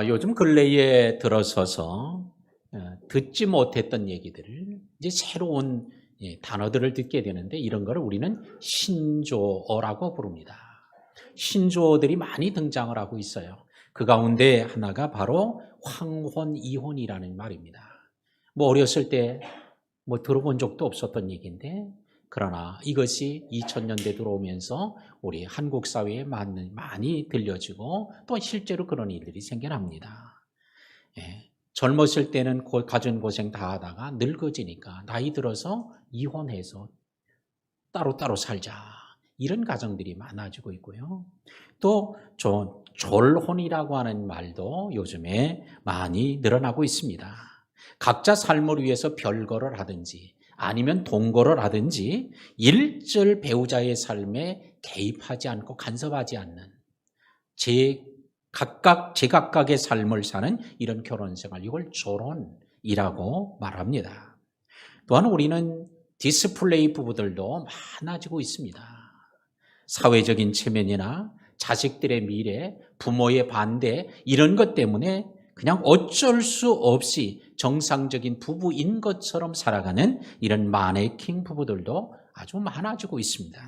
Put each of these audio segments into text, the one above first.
요즘 근래에 들어서서 듣지 못했던 얘기들을 이제 새로운 단어들을 듣게 되는데 이런 거를 우리는 신조어라고 부릅니다. 신조어들이 많이 등장을 하고 있어요. 그 가운데 하나가 바로 황혼, 이혼이라는 말입니다. 뭐 어렸을 때 뭐 들어본 적도 없었던 얘기인데 그러나 이것이 2000년대 들어오면서 우리 한국 사회에 많이 들려지고 또 실제로 그런 일들이 생겨납니다. 예. 젊었을 때는 가진 고생 다 하다가 늙어지니까 나이 들어서 이혼해서 따로따로 살자. 이런 가정들이 많아지고 있고요. 또 졸혼이라고 하는 말도 요즘에 많이 늘어나고 있습니다. 각자 삶을 위해서 별거를 하든지 아니면 동거를 하든지 일절 배우자의 삶에 개입하지 않고 간섭하지 않는 제각각의 삶을 사는 이런 결혼 생활, 이걸 졸혼이라고 말합니다. 또한 우리는 디스플레이 부부들도 많아지고 있습니다. 사회적인 체면이나 자식들의 미래, 부모의 반대 이런 것 때문에 그냥 어쩔 수 없이 정상적인 부부인 것처럼 살아가는 이런 마네킹 부부들도 아주 많아지고 있습니다.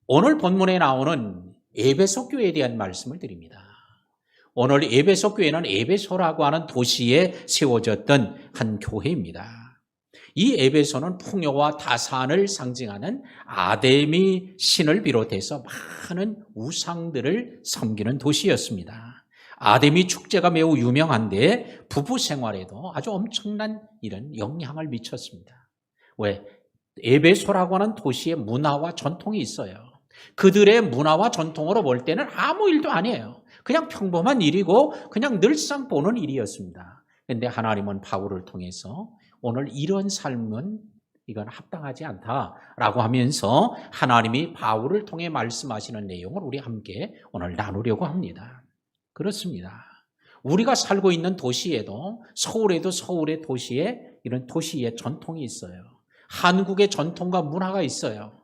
오늘 본문에 나오는 에베소 교회에 대한 말씀을 드립니다. 오늘 에베소 교회는 에베소라고 하는 도시에 세워졌던 한 교회입니다. 이 에베소는 풍요와 다산을 상징하는 아데미 신을 비롯해서 많은 우상들을 섬기는 도시였습니다. 아데미 축제가 매우 유명한데 부부 생활에도 아주 엄청난 이런 영향을 미쳤습니다. 왜? 에베소라고 하는 도시의 문화와 전통이 있어요. 그들의 문화와 전통으로 볼 때는 아무 일도 아니에요. 그냥 평범한 일이고 그냥 늘상 보는 일이었습니다. 그런데 하나님은 바울을 통해서 오늘 이런 삶은 이건 합당하지 않다라고 하면서 하나님이 바울을 통해 말씀하시는 내용을 우리 함께 오늘 나누려고 합니다. 그렇습니다. 우리가 살고 있는 도시에도 서울에도 서울의 도시에 이런 도시의 전통이 있어요. 한국의 전통과 문화가 있어요.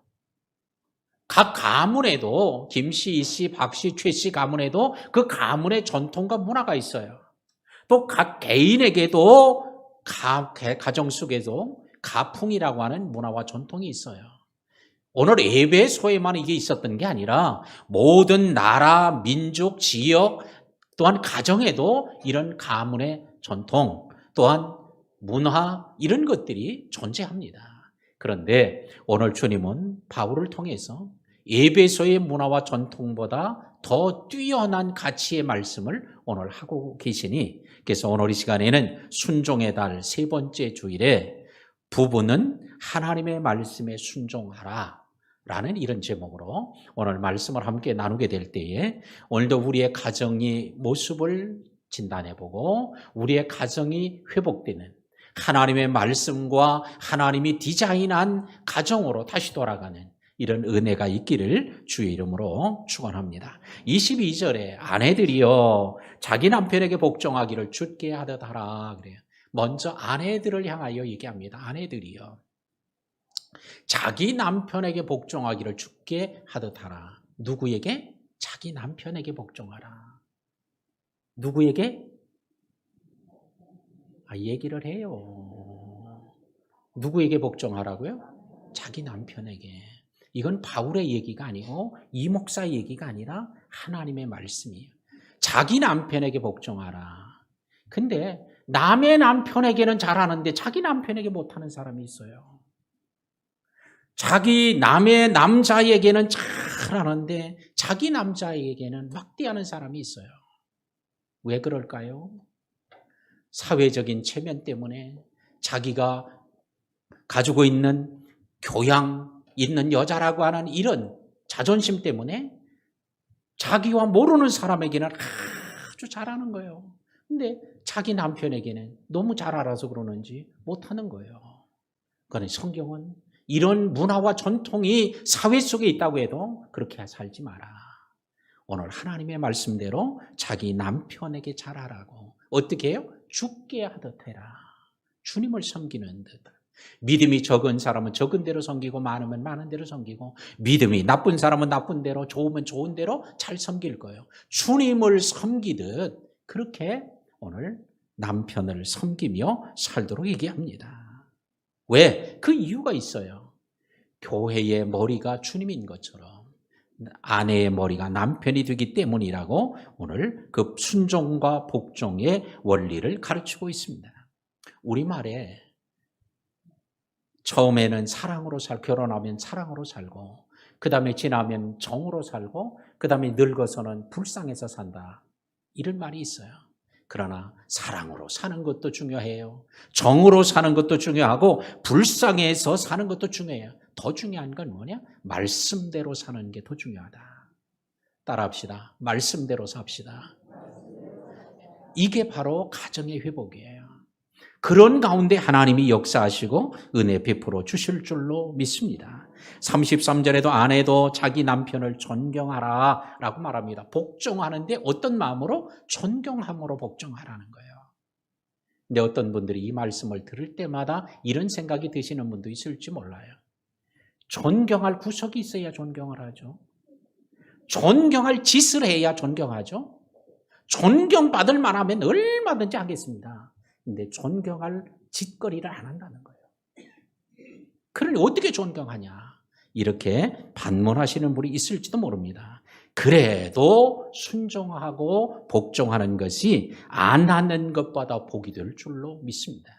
각 가문에도 김씨, 이씨, 박씨, 최씨 가문에도 그 가문의 전통과 문화가 있어요. 또 각 개인에게도 가정 속에도 가풍이라고 하는 문화와 전통이 있어요. 오늘 에베소에만 이게 있었던 게 아니라 모든 나라, 민족, 지역 또한 가정에도 이런 가문의 전통 또한 문화 이런 것들이 존재합니다. 그런데 오늘 주님은 바울을 통해서 에베소의 문화와 전통보다 더 뛰어난 가치의 말씀을 오늘 하고 계시니 그래서 오늘 이 시간에는 순종의 달 세 번째 주일에 부부는 하나님의 말씀에 순종하라 라는 이런 제목으로 오늘 말씀을 함께 나누게 될 때에 오늘도 우리의 가정의 모습을 진단해보고 우리의 가정이 회복되는 하나님의 말씀과 하나님이 디자인한 가정으로 다시 돌아가는 이런 은혜가 있기를 주의 이름으로 축원합니다. 22절에 아내들이여 자기 남편에게 복종하기를 주께 하듯 하라 그래요. 먼저 아내들을 향하여 얘기합니다. 아내들이여 자기 남편에게 복종하기를 주께 하듯 하라. 누구에게? 자기 남편에게 복종하라. 누구에게? 얘기를 해요. 누구에게 복종하라고요? 자기 남편에게. 이건 바울의 얘기가 아니고 이 목사의 얘기가 아니라 하나님의 말씀이에요. 자기 남편에게 복종하라. 근데 남의 남편에게는 잘하는데 자기 남편에게 못하는 사람이 있어요. 자기 남의 남자에게는 잘하는데 자기 남자에게는 막대하는 사람이 있어요. 왜 그럴까요? 사회적인 체면 때문에 자기가 가지고 있는 교양 있는 여자라고 하는 이런 자존심 때문에 자기와 모르는 사람에게는 아주 잘하는 거예요. 근데 자기 남편에게는 너무 잘 알아서 그러는지 못하는 거예요. 그러니 성경은 이런 문화와 전통이 사회 속에 있다고 해도 그렇게 살지 마라. 오늘 하나님의 말씀대로 자기 남편에게 잘하라고. 어떻게 해요? 죽게 하듯 해라. 주님을 섬기는 듯. 믿음이 적은 사람은 적은 대로 섬기고 많으면 많은 대로 섬기고 믿음이 나쁜 사람은 나쁜 대로 좋으면 좋은 대로 잘 섬길 거예요. 주님을 섬기듯 그렇게 오늘 남편을 섬기며 살도록 얘기합니다. 왜? 그 이유가 있어요. 교회의 머리가 주님인 것처럼 아내의 머리가 남편이 되기 때문이라고 오늘 그 순종과 복종의 원리를 가르치고 있습니다. 우리말에 처음에는 사랑으로 결혼하면 사랑으로 살고 그 다음에 지나면 정으로 살고 그 다음에 늙어서는 불쌍해서 산다. 이런 말이 있어요. 그러나 사랑으로 사는 것도 중요해요. 정으로 사는 것도 중요하고 불쌍해서 사는 것도 중요해요. 더 중요한 건 뭐냐? 말씀대로 사는 게 더 중요하다. 따라합시다. 말씀대로 삽시다. 이게 바로 가정의 회복이에요. 그런 가운데 하나님이 역사하시고 은혜 베풀어 주실 줄로 믿습니다. 33절에도 아내도 자기 남편을 존경하라 라고 말합니다. 복종하는데 어떤 마음으로? 존경함으로 복종하라는 거예요. 근데 어떤 분들이 이 말씀을 들을 때마다 이런 생각이 드시는 분도 있을지 몰라요. 존경할 구석이 있어야 존경을 하죠. 존경할 짓을 해야 존경하죠. 존경받을 만하면 얼마든지 하겠습니다. 근데 존경할 짓거리를 안 한다는 거예요. 그러니 어떻게 존경하냐? 이렇게 반문하시는 분이 있을지도 모릅니다. 그래도 순종하고 복종하는 것이 안 하는 것보다 복이 될 줄로 믿습니다.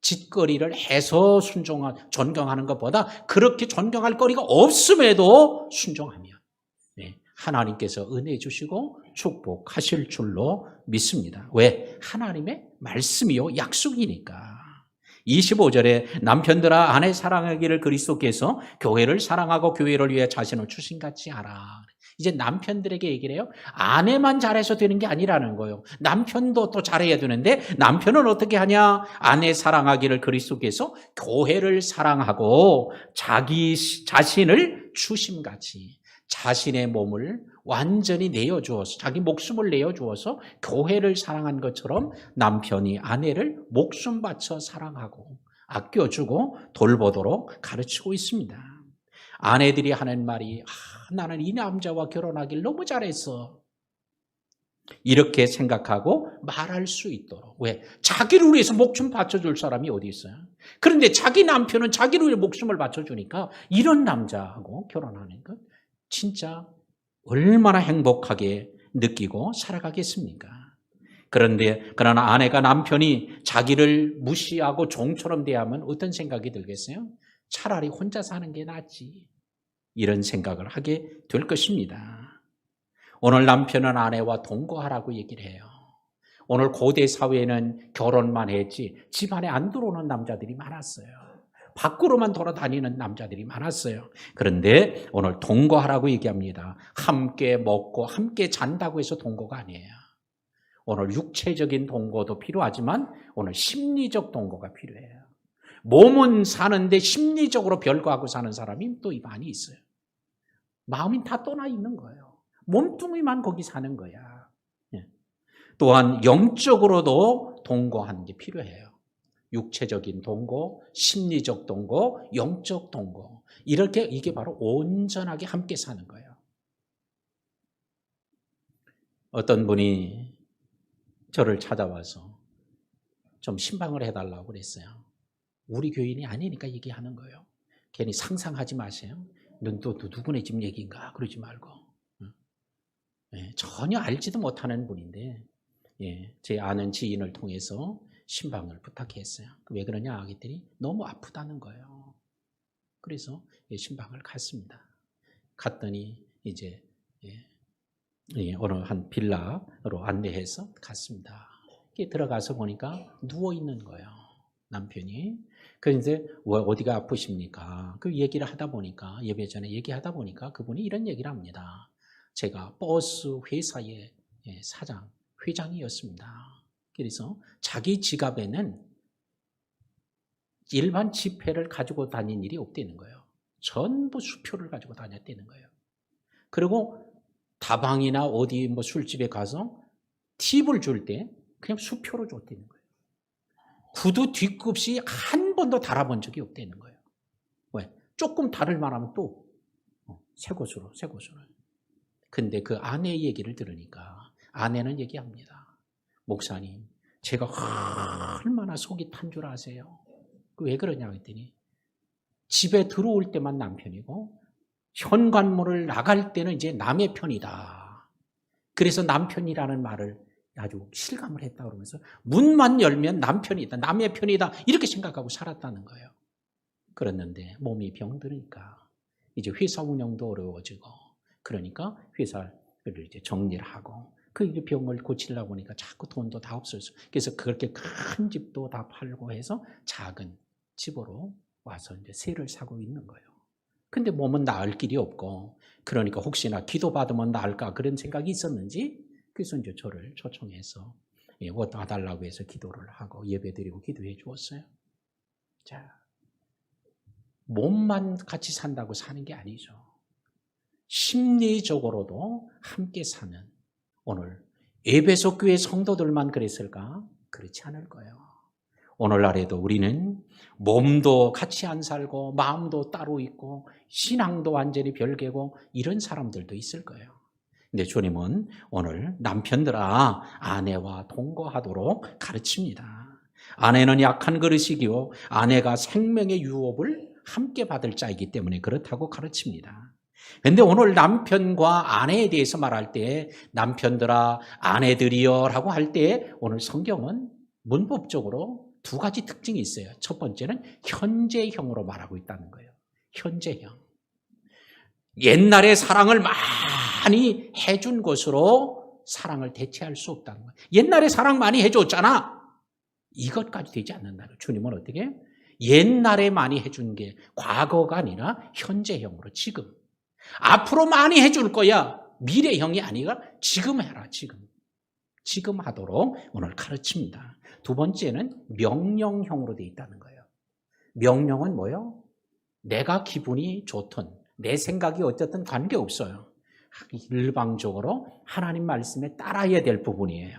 짓거리를 해서 존경하는 것보다 그렇게 존경할 거리가 없음에도 순종하면 하나님께서 은혜 주시고 축복하실 줄로 믿습니다. 왜? 하나님의 말씀이요 약속이니까. 25절에 남편들아 아내 사랑하기를 그리스도께서 교회를 사랑하고 교회를 위해 자신을 주신같이 하라. 이제 남편들에게 얘기를 해요. 아내만 잘해서 되는 게 아니라는 거예요. 남편도 또 잘해야 되는데 남편은 어떻게 하냐? 아내 사랑하기를 그리스도께서 교회를 사랑하고 자기 자신을 주심같이 자신의 몸을 완전히 내어주어서 자기 목숨을 내어주어서 교회를 사랑한 것처럼 남편이 아내를 목숨 바쳐 사랑하고 아껴주고 돌보도록 가르치고 있습니다. 아내들이 하는 말이 나는 이 남자와 결혼하길 너무 잘했어. 이렇게 생각하고 말할 수 있도록. 왜? 자기를 위해서 목숨 바쳐줄 사람이 어디 있어요? 그런데 자기 남편은 자기를 위해 목숨을 바쳐주니까 이런 남자하고 결혼하는 것 진짜 얼마나 행복하게 느끼고 살아가겠습니까? 그러나 아내가 남편이 자기를 무시하고 종처럼 대하면 어떤 생각이 들겠어요? 차라리 혼자 사는 게 낫지. 이런 생각을 하게 될 것입니다. 오늘 남편은 아내와 동거하라고 얘기를 해요. 오늘 고대 사회에는 결혼만 했지 집안에 안 들어오는 남자들이 많았어요. 밖으로만 돌아다니는 남자들이 많았어요. 그런데 오늘 동거하라고 얘기합니다. 함께 먹고 함께 잔다고 해서 동거가 아니에요. 오늘 육체적인 동거도 필요하지만 오늘 심리적 동거가 필요해요. 몸은 사는데 심리적으로 별거하고 사는 사람이 또 많이 있어요. 마음이 다 떠나 있는 거예요. 몸뚱이만 거기 사는 거야. 또한 영적으로도 동거하는 게 필요해요. 육체적인 동거, 심리적 동거, 영적 동거. 이게 바로 온전하게 함께 사는 거예요. 어떤 분이 저를 찾아와서 좀 신방을 해달라고 그랬어요. 우리 교인이 아니니까 얘기하는 거예요. 괜히 상상하지 마세요. 넌 또 누구네 집 얘기인가 그러지 말고. 전혀 알지도 못하는 분인데 제 아는 지인을 통해서 신방을 부탁했어요. 왜 그러냐 하겠더니 너무 아프다는 거예요. 그래서 신방을 갔습니다. 갔더니 이제 어느 한 빌라로 안내해서 갔습니다. 들어가서 보니까 누워 있는 거예요. 남편이. 그래서 이제 어디가 아프십니까? 그 얘기를 하다 보니까 예배 전에 얘기하다 보니까 그분이 이런 얘기를 합니다. 제가 버스 회사의 회장이었습니다. 그래서 자기 지갑에는 일반 지폐를 가지고 다닌 일이 없다는 거예요. 전부 수표를 가지고 다녔다는 거예요. 그리고 다방이나 어디 술집에 가서 팁을 줄 때 그냥 수표로 줬다는 거예요. 구두 뒤꿈치 한 번도 달아본 적이 없다는 거예요. 왜? 조금 다를 만하면 또 새 곳으로. 근데 그 아내의 얘기를 들으니까 아내는 얘기합니다. 목사님, 제가 얼마나 속이 탄 줄 아세요? 왜 그러냐 했더니 집에 들어올 때만 남편이고 현관문을 나갈 때는 이제 남의 편이다. 그래서 남편이라는 말을 아주 실감을 했다 그러면서 문만 열면 남편이다, 남의 편이다 이렇게 생각하고 살았다는 거예요. 그랬는데 몸이 병들으니까 이제 회사 운영도 어려워지고 그러니까 회사를 이제 정리를 하고 그 병을 고치려고 하니까 자꾸 돈도 다 없어서 그래서 그렇게 큰 집도 다 팔고 해서 작은 집으로 와서 이제 새를 사고 있는 거예요. 근데 몸은 나을 길이 없고 그러니까 혹시나 기도받으면 나을까 그런 생각이 있었는지 그래서 이제 저를 초청해서 와달라고 해서 기도를 하고 예배드리고 기도해 주었어요. 자, 몸만 같이 산다고 사는 게 아니죠. 심리적으로도 함께 사는 오늘 에베소 교회 성도들만 그랬을까? 그렇지 않을 거예요. 오늘날에도 우리는 몸도 같이 안 살고 마음도 따로 있고 신앙도 완전히 별개고 이런 사람들도 있을 거예요. 근데 주님은 오늘 남편들아 아내와 동거하도록 가르칩니다. 아내는 약한 그릇이기요 아내가 생명의 유업을 함께 받을 자이기 때문에 그렇다고 가르칩니다. 그런데 오늘 남편과 아내에 대해서 말할 때 남편들아 아내들이여 라고 할 때 오늘 성경은 문법적으로 두 가지 특징이 있어요. 첫 번째는 현재형으로 말하고 있다는 거예요. 현재형. 옛날에 사랑을 많이 해준 것으로 사랑을 대체할 수 없다는 거예요. 옛날에 사랑 많이 해줬잖아. 이것까지 되지 않는다는 거예요. 주님은 어떻게? 옛날에 많이 해준 게 과거가 아니라 현재형으로 지금. 앞으로 많이 해줄 거야. 미래형이 아니라 지금 해라. 지금 하도록 오늘 가르칩니다. 두 번째는 명령형으로 되어 있다는 거예요. 명령은 뭐예요? 내가 기분이 좋든 내 생각이 어쨌든 관계없어요. 일방적으로 하나님 말씀에 따라야 될 부분이에요.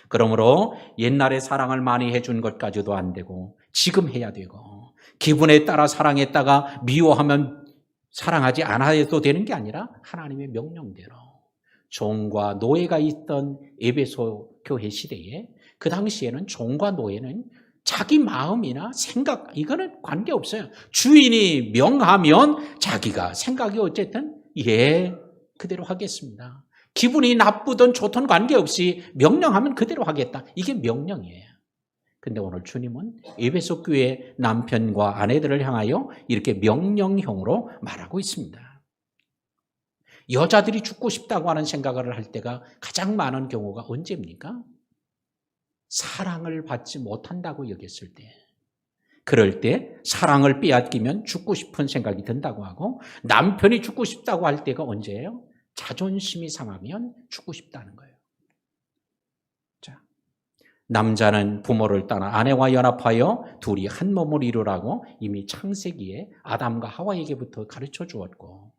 그러므로 옛날에 사랑을 많이 해준 것까지도 안 되고 지금 해야 되고 기분에 따라 사랑했다가 미워하면 사랑하지 않아도 되는 게 아니라 하나님의 명령대로 종과 노예가 있던 에베소 교회 시대에 그 당시에는 종과 노예는 자기 마음이나 생각 이거는 관계없어요. 주인이 명하면 자기가 생각이 어쨌든 그대로 하겠습니다. 기분이 나쁘든 좋든 관계없이 명령하면 그대로 하겠다. 이게 명령이에요. 근데 오늘 주님은 에베소 교회 남편과 아내들을 향하여 이렇게 명령형으로 말하고 있습니다. 여자들이 죽고 싶다고 하는 생각을 할 때가 가장 많은 경우가 언제입니까? 사랑을 받지 못한다고 여겼을 때. 그럴 때 사랑을 빼앗기면 죽고 싶은 생각이 든다고 하고 남편이 죽고 싶다고 할 때가 언제예요? 자존심이 상하면 죽고 싶다는 거예요. 자, 남자는 부모를 떠나 아내와 연합하여 둘이 한 몸을 이루라고 이미 창세기에 아담과 하와에게부터 가르쳐 주었고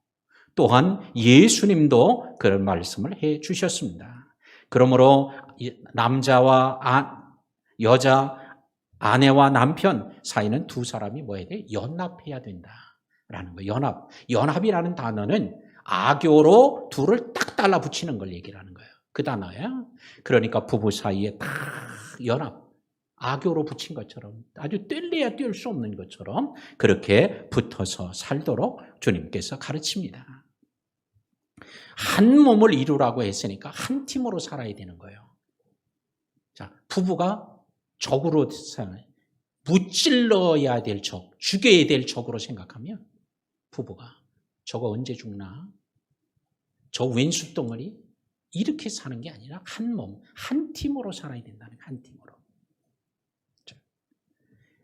또한 예수님도 그런 말씀을 해 주셨습니다. 그러므로 남자와 여자, 아내와 남편 사이는 두 사람이 뭐 해야 돼? 연합해야 된다라는 거예요. 연합이라는 단어는 아교로 둘을 딱 달라붙이는 걸 얘기하는 거예요. 그 단어예요. 그러니까 부부 사이에 딱 연합, 아교로 붙인 것처럼 아주 뗄래야 뗄 수 없는 것처럼 그렇게 붙어서 살도록 주님께서 가르칩니다. 한 몸을 이루라고 했으니까 한 팀으로 살아야 되는 거예요. 자, 부부가 적으로 무찔러야 될 적, 죽여야 될 적으로 생각하면 부부가 저거 언제 죽나? 저 왼수 덩어리? 이렇게 사는 게 아니라 한 몸, 한 팀으로 살아야 된다는 거예요. 한 팀으로. 자,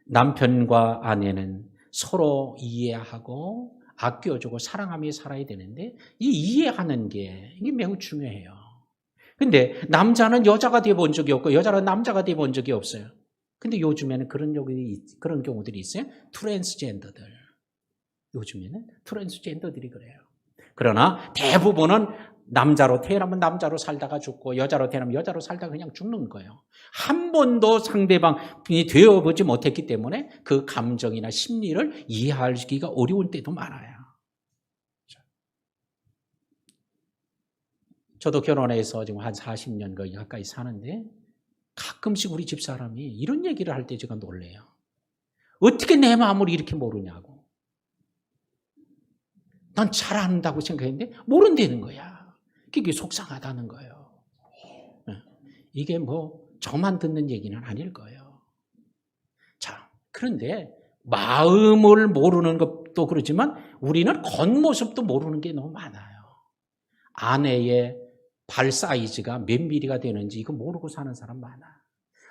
남편과 아내는 서로 이해하고 아껴주고 사랑하며 살아야 되는데 이 이해하는 게 이게 매우 중요해요. 근데 남자는 여자가 돼본 적이 없고 여자는 남자가 돼본 적이 없어요. 근데 요즘에는 그런 경우들이 있어요. 트랜스젠더들. 요즘에는 트랜스젠더들이 그래요. 그러나 대부분은 남자로 태어나면 남자로 살다가 죽고 여자로 태어나면 여자로 살다가 그냥 죽는 거예요. 한 번도 상대방이 되어보지 못했기 때문에 그 감정이나 심리를 이해하기가 어려울 때도 많아요. 저도 결혼해서 지금 한 40년 가까이 사는데 가끔씩 우리 집사람이 이런 얘기를 할 때 제가 놀래요. 어떻게 내 마음을 이렇게 모르냐고. 난 잘 안다고 생각했는데 모른다는 거야. 그게 속상하다는 거예요. 이게 뭐 저만 듣는 얘기는 아닐 거예요. 자, 그런데 마음을 모르는 것도 그렇지만 우리는 겉모습도 모르는 게 너무 많아요. 아내의 발 사이즈가 몇 미리가 되는지 이거 모르고 사는 사람 많아.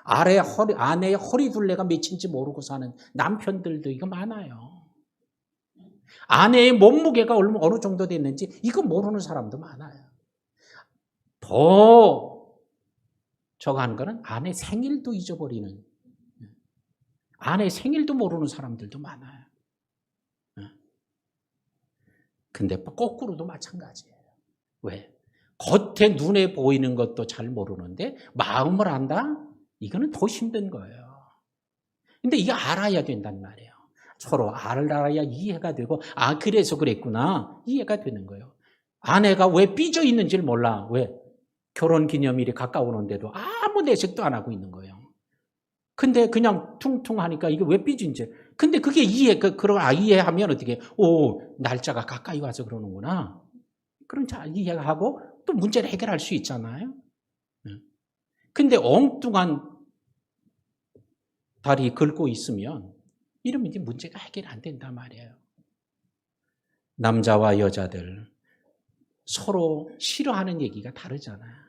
아내의 허리 둘레가 몇인지 모르고 사는 남편들도 이거 많아요. 아내의 몸무게가 어느 정도 됐는지 이거 모르는 사람도 많아요. 더 저거 하는 거는 아내 생일도 잊어버리는, 아내 생일도 모르는 사람들도 많아요. 근데 거꾸로도 마찬가지예요. 왜? 겉에 눈에 보이는 것도 잘 모르는데 마음을 안다? 이거는 더 힘든 거예요. 근데 이거 알아야 된단 말이에요. 서로 알아야 이해가 되고, 아, 그래서 그랬구나. 이해가 되는 거예요. 아내가 왜 삐져 있는지를 몰라. 왜? 결혼 기념일이 가까우는데도 아무 내색도 안 하고 있는 거예요. 근데 그냥 퉁퉁하니까 이게 왜 삐진지. 근데 그게 이해하면 어떻게, 날짜가 가까이 와서 그러는구나. 그럼 잘 이해하고 또 문제를 해결할 수 있잖아요. 근데 엉뚱한 다리 긁고 있으면 이러면 이제 문제가 해결 안 된단 말이에요. 남자와 여자들 서로 싫어하는 얘기가 다르잖아요.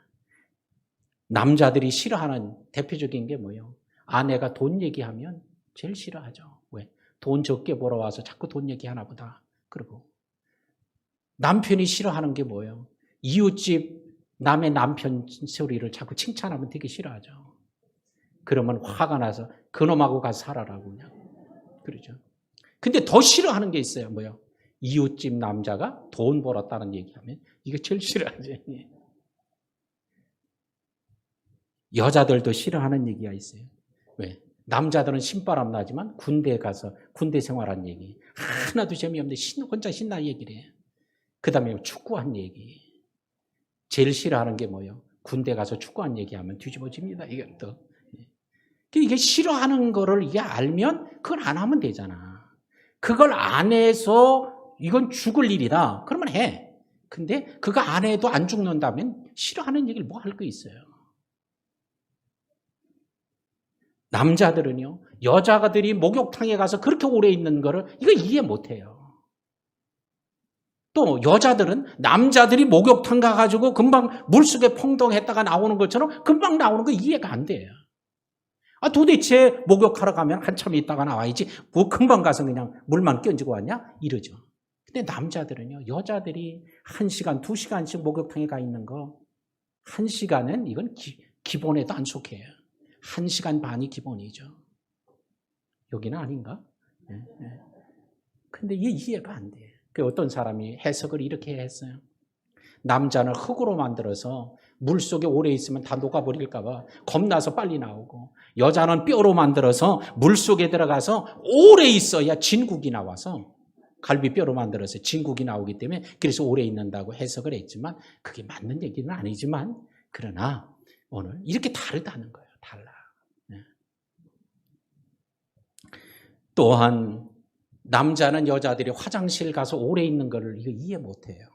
남자들이 싫어하는 대표적인 게 뭐예요? 아내가 돈 얘기하면 제일 싫어하죠. 왜? 돈 적게 벌어와서 자꾸 돈 얘기하나 보다. 그러고 남편이 싫어하는 게 뭐예요? 이웃집 남의 남편 소리를 자꾸 칭찬하면 되게 싫어하죠. 그러면 화가 나서 그놈하고 가서 살아라고 그냥 그러죠. 근데 더 싫어하는 게 있어요. 뭐요? 이웃집 남자가 돈 벌었다는 얘기하면 이거 제일 싫어하죠. 여자들도 싫어하는 얘기가 있어요. 왜? 남자들은 신바람 나지만 군대에 가서 군대 생활한 얘기 하나도 재미없는데 혼자 신나 얘기를 해요. 그 다음에 축구한 얘기. 제일 싫어하는 게 뭐예요? 군대 가서 축구한 얘기하면 뒤집어집니다. 이게 또. 이게 싫어하는 거를 이게 알면 그걸 안 하면 되잖아. 그걸 안 해서 이건 죽을 일이다. 그러면 해. 근데 그거 안 해도 안 죽는다면 싫어하는 얘기를 뭐 할 거 있어요. 남자들은요, 여자들이 목욕탕에 가서 그렇게 오래 있는 거를 이거 이해 못 해요. 또 여자들은 남자들이 목욕탕 가가지고 금방 물속에 펑덩했다가 나오는 것처럼 금방 나오는 거 이해가 안 돼요. 아, 도대체 목욕하러 가면 한참 있다가 나와야지 뭐 금방 가서 그냥 물만 끼얹고 왔냐? 이러죠. 근데 남자들은요, 여자들이 1시간, 2시간씩 목욕탕에 가 있는 거 1시간은 이건 기본에도 안 속해요. 1시간 반이 기본이죠. 여기는 아닌가? 네. 근데 이게 이해가 안 돼. 어떤 사람이 해석을 이렇게 했어요. 남자는 흙으로 만들어서 물속에 오래 있으면 다 녹아버릴까 봐 겁나서 빨리 나오고, 여자는 뼈로 만들어서 물속에 들어가서 오래 있어야 진국이 나와서, 갈비뼈로 만들어서 진국이 나오기 때문에 그래서 오래 있는다고 해석을 했지만 그게 맞는 얘기는 아니지만, 그러나 오늘 이렇게 다르다는 거예요. 달라. 또한 남자는 여자들이 화장실 가서 오래 있는 거를 이거 이해 못해요.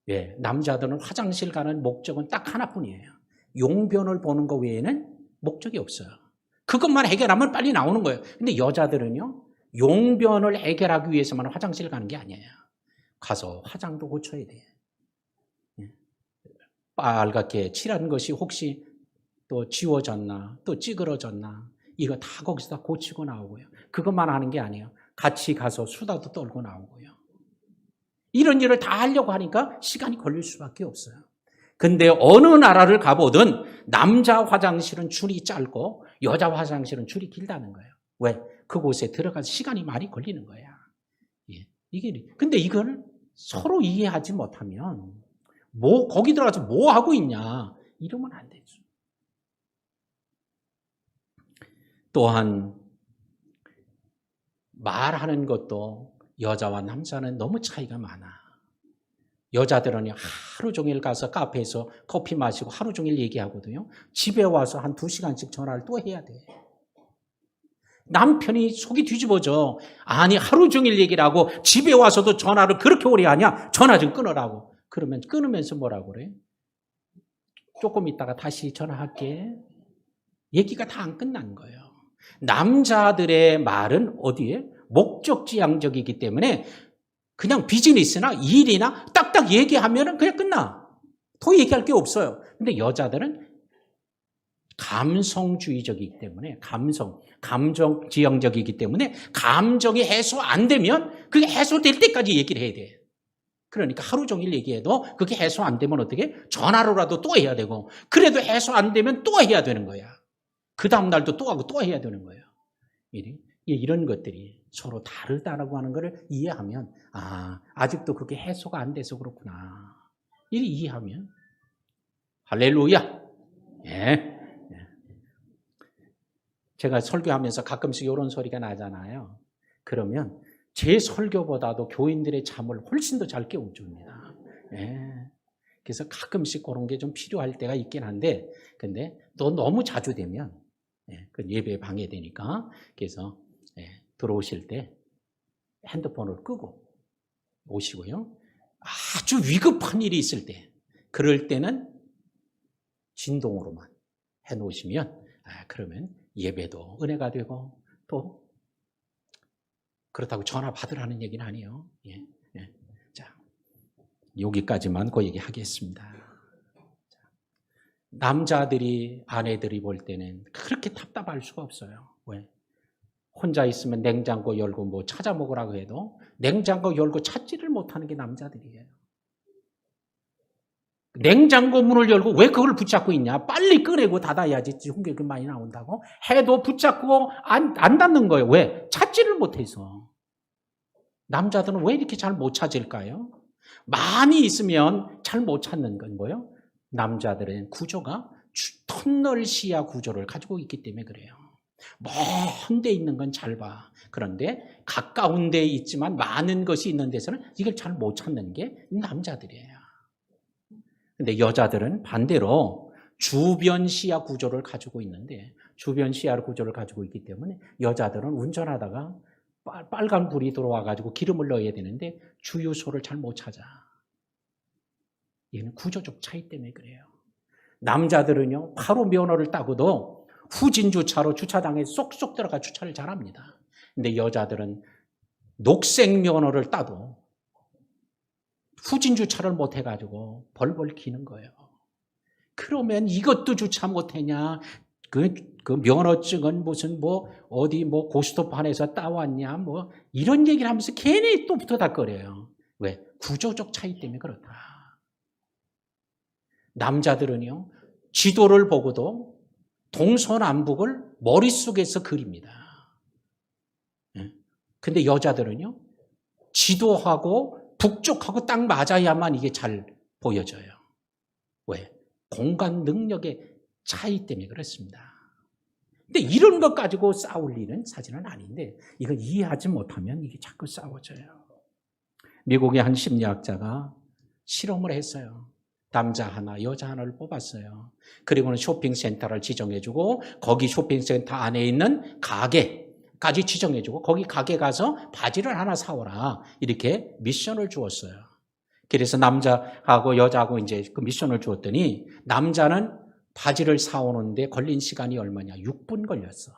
예, 남자들은 화장실 가는 목적은 딱 하나뿐이에요. 용변을 보는 거 외에는 목적이 없어요. 그것만 해결하면 빨리 나오는 거예요. 근데 여자들은요, 용변을 해결하기 위해서만 화장실 가는 게 아니에요. 가서 화장도 고쳐야 돼요. 빨갛게 칠한 것이 혹시 또 지워졌나, 또 찌그러졌나, 이거 다 거기서 고치고 나오고요. 그것만 하는 게 아니에요. 같이 가서 수다도 떨고 나오고요. 이런 일을 다 하려고 하니까 시간이 걸릴 수밖에 없어요. 근데 어느 나라를 가보든 남자 화장실은 줄이 짧고 여자 화장실은 줄이 길다는 거예요. 왜? 그곳에 들어가서 시간이 많이 걸리는 거야. 예. 근데 이걸 서로 이해하지 못하면 거기 들어가서 뭐 하고 있냐 이러면 안 되죠. 또한 말하는 것도 여자와 남자는 너무 차이가 많아. 여자들은 하루 종일 가서 카페에서 커피 마시고 하루 종일 얘기하거든요. 집에 와서 한 2시간씩 전화를 또 해야 돼. 남편이 속이 뒤집어져. 아니 하루 종일 얘기를 하고 집에 와서도 전화를 그렇게 오래 하냐? 전화 좀 끊으라고. 그러면 끊으면서 뭐라고 그래? 조금 있다가 다시 전화할게. 얘기가 다 안 끝난 거예요. 남자들의 말은 어디에? 목적지향적이기 때문에 그냥 비즈니스나 일이나 딱딱 얘기하면 그냥 끝나. 더 얘기할 게 없어요. 근데 여자들은 감성주의적이기 때문에 감정지향적이기 때문에 감정이 해소 안 되면 그게 해소될 때까지 얘기를 해야 돼. 그러니까 하루 종일 얘기해도 그게 해소 안 되면 어떻게? 전화로라도 또 해야 되고 그래도 해소 안 되면 또 해야 되는 거야. 그 다음 날도 또 하고 또 해야 되는 거예요. 이런 것들이 서로 다르다라고 하는 것을 이해하면 아직도 그게 해소가 안 돼서 그렇구나. 이렇게 이해하면 할렐루야. 예. 제가 설교하면서 가끔씩 이런 소리가 나잖아요. 그러면 제 설교보다도 교인들의 잠을 훨씬 더 잘 깨워줍니다. 예. 그래서 가끔씩 그런 게 좀 필요할 때가 있긴 한데, 근데 또 너무 자주 되면 그 예배에 방해되니까, 그래서 들어오실 때 핸드폰을 끄고 오시고요. 아주 위급한 일이 있을 때, 그럴 때는 진동으로만 해놓으시면, 그러면 예배도 은혜가 되고, 또 그렇다고 전화 받으라는 얘기는 아니에요. 예. 자, 여기까지만 그 얘기 하겠습니다. 남자들이, 아내들이 볼 때는 그렇게 답답할 수가 없어요. 왜? 혼자 있으면 냉장고 열고 뭐 찾아 먹으라고 해도 냉장고 열고 찾지를 못하는 게 남자들이에요. 냉장고 문을 열고 왜 그걸 붙잡고 있냐? 빨리 꺼내고 닫아야지. 홍경이 많이 나온다고. 해도 붙잡고 안 닫는 거예요. 왜? 찾지를 못해서. 남자들은 왜 이렇게 잘 못 찾을까요? 많이 있으면 잘 못 찾는 건 뭐예요? 남자들은 구조가 터널 시야 구조를 가지고 있기 때문에 그래요. 먼 데 있는 건 잘 봐. 그런데 가까운 데 있지만 많은 것이 있는 데서는 이걸 잘 못 찾는 게 남자들이에요. 근데 여자들은 반대로 주변 시야 구조를 가지고 있는데, 주변 시야 구조를 가지고 있기 때문에 여자들은 운전하다가 빨간 불이 들어와가지고 기름을 넣어야 되는데 주유소를 잘 못 찾아. 이는 구조적 차이 때문에 그래요. 남자들은요, 바로 면허를 따고도 후진 주차로 주차장에 쏙쏙 들어가 주차를 잘합니다. 근데 여자들은 녹색 면허를 따도 후진 주차를 못 해가지고 벌벌 기는 거예요. 그러면 이것도 주차 못 했냐? 그 면허증은 무슨 어디 고스톱판에서 따왔냐? 이런 얘기를 하면서 괜히 또 붙어닥거려요. 왜? 구조적 차이 때문에 그렇다. 남자들은요, 지도를 보고도 동서남북을 머릿속에서 그립니다. 근데 여자들은요, 지도하고 북쪽하고 딱 맞아야만 이게 잘 보여져요. 왜? 공간 능력의 차이 때문에 그렇습니다. 근데 이런 것 가지고 싸울 일은 사실은 아닌데, 이거 이해하지 못하면 이게 자꾸 싸워져요. 미국의 한 심리학자가 실험을 했어요. 남자 하나, 여자 하나를 뽑았어요. 그리고는 쇼핑센터를 지정해주고, 거기 쇼핑센터 안에 있는 가게까지 지정해주고, 거기 가게 가서 바지를 하나 사오라. 이렇게 미션을 주었어요. 그래서 남자하고 여자하고 이제 그 미션을 주었더니, 남자는 바지를 사오는데 걸린 시간이 얼마냐? 6분 걸렸어.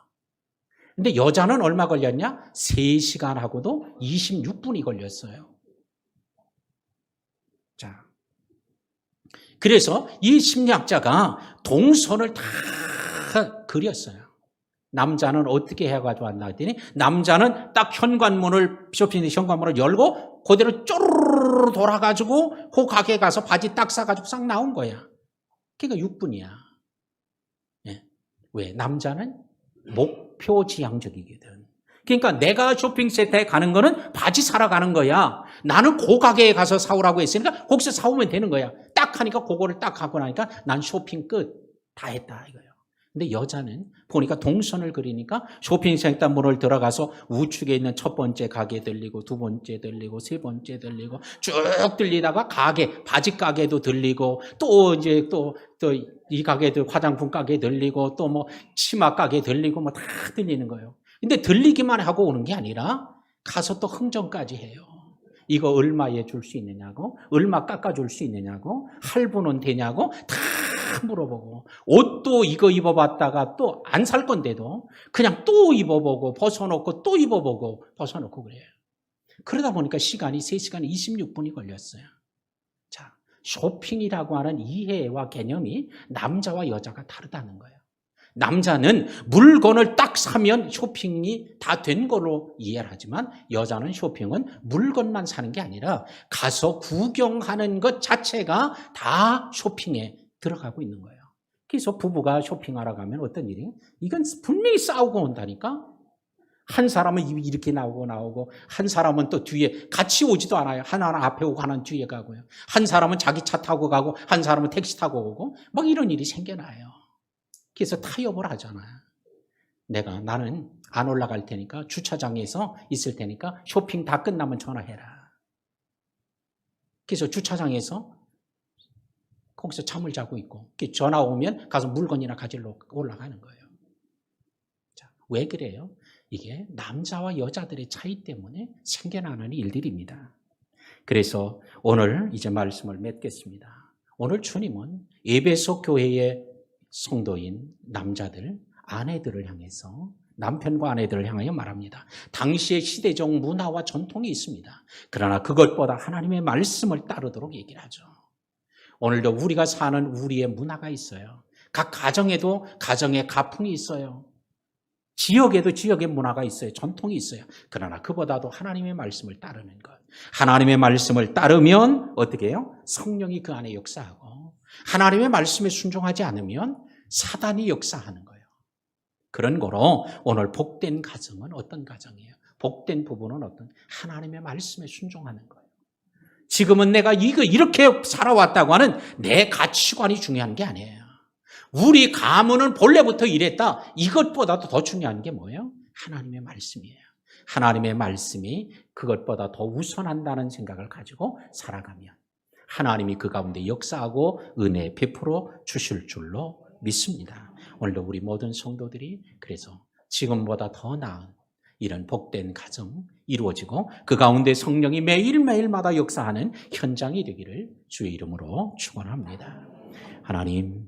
근데 여자는 얼마 걸렸냐? 3시간 하고도 26분이 걸렸어요. 자. 그래서 이 심리학자가 동선을 다 그렸어요. 남자는 어떻게 해가지고 왔나 했더니, 남자는 딱 쇼핑 현관문을 열고 그대로 쪼르르 돌아가지고 그 가게에 가서 바지 딱 사가지고 싹 나온 거야. 그러니까 6분이야. 예. 왜? 남자는 목표 지향적이거든. 그러니까 내가 쇼핑센터에 가는 거는 바지 사러 가는 거야. 나는 그 가게에 가서 사오라고 했으니까 거기서 사오면 되는 거야. 딱 하니까 그거를 딱 하고 나니까 난 쇼핑 끝. 다 했다 이거예요. 근데 여자는 보니까 동선을 그리니까 쇼핑센터 문을 들어가서 우측에 있는 첫 번째 가게 들리고 두 번째 들리고 세 번째 들리고 쭉 들리다가 가게, 바지 가게도 들리고 또 이제 또 이 가게도 화장품 가게 들리고 또 뭐 치마 가게 들리고 뭐 다 들리는 거예요. 근데 들리기만 하고 오는 게 아니라 가서 또 흥정까지 해요. 이거 얼마에 줄 수 있느냐고, 얼마 깎아줄 수 있느냐고, 할부는 되냐고 다 물어보고, 옷도 이거 입어봤다가 또 안 살 건데도 그냥 또 입어보고 벗어놓고 또 입어보고 벗어놓고 그래요. 그러다 보니까 시간이 3시간 26분이 걸렸어요. 자, 쇼핑이라고 하는 이해와 개념이 남자와 여자가 다르다는 거예요. 남자는 물건을 딱 사면 쇼핑이 다 된 걸로 이해를 하지만 여자는 쇼핑은 물건만 사는 게 아니라 가서 구경하는 것 자체가 다 쇼핑에 들어가고 있는 거예요. 그래서 부부가 쇼핑하러 가면 어떤 일이? 이건 분명히 싸우고 온다니까? 한 사람은 이렇게 나오고 한 사람은 또 뒤에 같이 오지도 않아요. 하나는 앞에 오고 하나는 뒤에 가고요. 한 사람은 자기 차 타고 가고 한 사람은 택시 타고 오고 막 이런 일이 생겨나요. 그래서 타협을 하잖아요. 나는 안 올라갈 테니까 주차장에서 있을 테니까 쇼핑 다 끝나면 전화해라. 그래서 주차장에서 거기서 잠을 자고 있고 전화 오면 가서 물건이나 가지러 올라가는 거예요. 자, 왜 그래요? 이게 남자와 여자들의 차이 때문에 생겨나는 일들입니다. 그래서 오늘 이제 말씀을 맺겠습니다. 오늘 주님은 에베소 교회의 성도인 남자들, 아내들을 향해서 남편과 아내들을 향하여 말합니다. 당시의 시대적 문화와 전통이 있습니다. 그러나 그것보다 하나님의 말씀을 따르도록 얘기를 하죠. 오늘도 우리가 사는 우리의 문화가 있어요. 각 가정에도 가정의 가풍이 있어요. 지역에도 지역의 문화가 있어요. 전통이 있어요. 그러나 그보다도 하나님의 말씀을 따르는 것. 하나님의 말씀을 따르면 어떻게 해요? 성령이 그 안에 역사하고 하나님의 말씀에 순종하지 않으면 사단이 역사하는 거예요. 그런 거로 오늘 복된 가정은 어떤 가정이에요? 복된 부부는 어떤? 하나님의 말씀에 순종하는 거예요. 지금은 내가 이렇게 살아왔다고 하는 내 가치관이 중요한 게 아니에요. 우리 가문은 본래부터 이랬다. 이것보다도 더 중요한 게 뭐예요? 하나님의 말씀이에요. 하나님의 말씀이 그것보다 더 우선한다는 생각을 가지고 살아가면 하나님이 그 가운데 역사하고 은혜 베풀어 주실 줄로 믿습니다. 오늘도 우리 모든 성도들이 그래서 지금보다 더 나은 이런 복된 가정 이루어지고 그 가운데 성령이 매일매일마다 역사하는 현장이 되기를 주의 이름으로 축원합니다. 하나님,